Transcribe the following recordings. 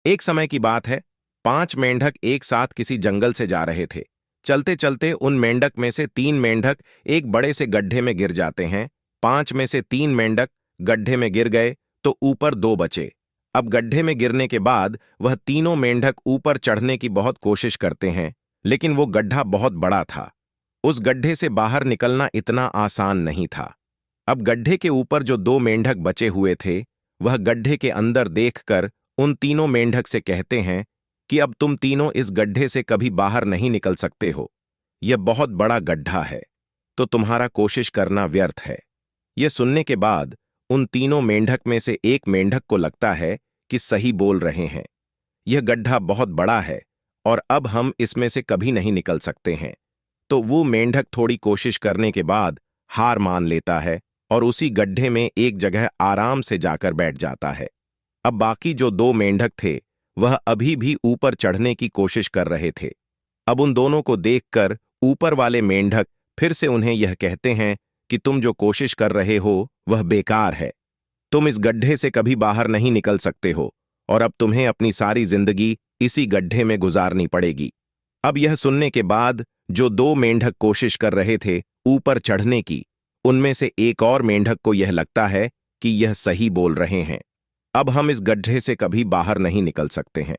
एक समय की बात है। 5 मेंढक एक साथ किसी जंगल से जा रहे थे। चलते चलते उन मेंढक में से 3 मेंढक एक बड़े से गड्ढे में गिर जाते हैं। 5 में से 3 मेंढक गड्ढे में गिर गए तो ऊपर 2 बचे। अब गड्ढे में गिरने के बाद वह तीनों मेंढक ऊपर चढ़ने की बहुत कोशिश करते हैं, लेकिन वो गड्ढा बहुत बड़ा था। उस गड्ढे से बाहर निकलना इतना आसान नहीं था। अब गड्ढे के ऊपर जो 2 मेंढक बचे हुए थे, वह गड्ढे के अंदर देखकर उन तीनों मेंढक से कहते हैं कि अब तुम तीनों इस गड्ढे से कभी बाहर नहीं निकल सकते हो। यह बहुत बड़ा गड्ढा है, तो तुम्हारा कोशिश करना व्यर्थ है। यह सुनने के बाद उन तीनों मेंढक में से एक मेंढक को लगता है कि सही बोल रहे हैं। यह गड्ढा बहुत बड़ा है और अब हम इसमें से कभी नहीं निकल सकते हैं। तो वो मेंढक थोड़ी कोशिश करने के बाद हार मान लेता है और उसी गड्ढे में एक जगह आराम से जाकर बैठ जाता है। अब बाकी जो 2 मेंढक थे, वह अभी भी ऊपर चढ़ने की कोशिश कर रहे थे। अब उन दोनों को देखकर ऊपर वाले मेंढक फिर से उन्हें यह कहते हैं कि तुम जो कोशिश कर रहे हो वह बेकार है। तुम इस गड्ढे से कभी बाहर नहीं निकल सकते हो और अब तुम्हें अपनी सारी जिंदगी इसी गड्ढे में गुजारनी पड़ेगी। अब यह सुनने के बाद जो 2 मेंढक कोशिश कर रहे थे ऊपर चढ़ने की, उनमें से एक और मेंढक को यह लगता है कि यह सही बोल रहे हैं। अब हम इस गड्ढे से कभी बाहर नहीं निकल सकते हैं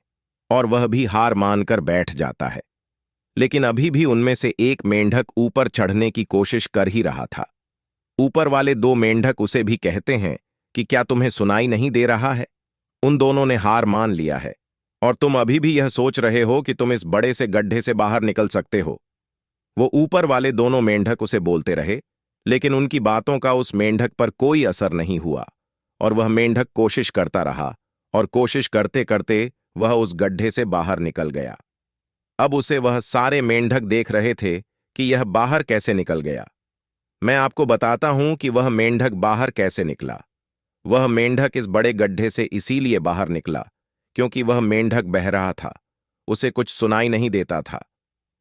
और वह भी हार मानकर बैठ जाता है। लेकिन अभी भी उनमें से एक मेंढक ऊपर चढ़ने की कोशिश कर ही रहा था। ऊपर वाले 2 मेंढक उसे भी कहते हैं कि क्या तुम्हें सुनाई नहीं दे रहा है? उन दोनों ने हार मान लिया है और तुम अभी भी यह सोच रहे हो कि तुम इस बड़े से गड्ढे से बाहर निकल सकते हो। वो ऊपर वाले दोनों मेंढक उसे बोलते रहे, लेकिन उनकी बातों का उस मेंढक पर कोई असर नहीं हुआ और वह मेंढक कोशिश करता रहा और कोशिश करते करते वह उस गड्ढे से बाहर निकल गया। अब उसे वह सारे मेंढक देख रहे थे कि यह बाहर कैसे निकल गया। मैं आपको बताता हूं कि वह मेंढक बाहर कैसे निकला। वह मेंढक इस बड़े गड्ढे से इसीलिए बाहर निकला क्योंकि वह मेंढक बह रहा था, उसे कुछ सुनाई नहीं देता था।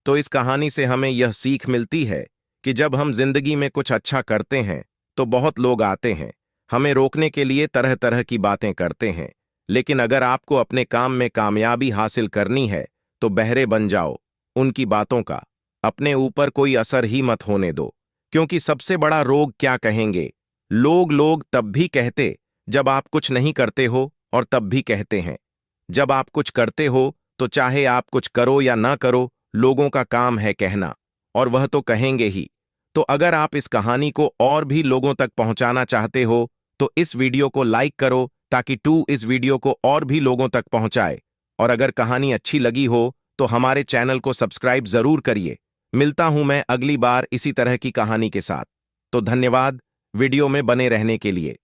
तो इस कहानी से हमें यह सीख मिलती है कि जब हम जिंदगी में कुछ अच्छा करते हैं तो बहुत लोग आते हैं, हमें रोकने के लिए तरह तरह की बातें करते हैं। लेकिन अगर आपको अपने काम में कामयाबी हासिल करनी है तो बहरे बन जाओ उनकी बातों का। अपने ऊपर कोई असर ही मत होने दो, क्योंकि सबसे बड़ा रोग क्या कहेंगे लोग तब भी कहते जब आप कुछ नहीं करते हो और तब भी कहते हैं जब आप कुछ करते हो। तो चाहे आप कुछ करो या ना करो, लोगों का काम है कहना और वह तो कहेंगे ही। तो अगर आप इस कहानी को और भी लोगों तक पहुंचाना चाहते हो तो इस वीडियो को लाइक करो ताकि इस वीडियो को और भी लोगों तक पहुंचाए। और अगर कहानी अच्छी लगी हो तो हमारे चैनल को सब्सक्राइब जरूर करिए। मिलता हूं मैं अगली बार इसी तरह की कहानी के साथ। तो धन्यवाद वीडियो में बने रहने के लिए।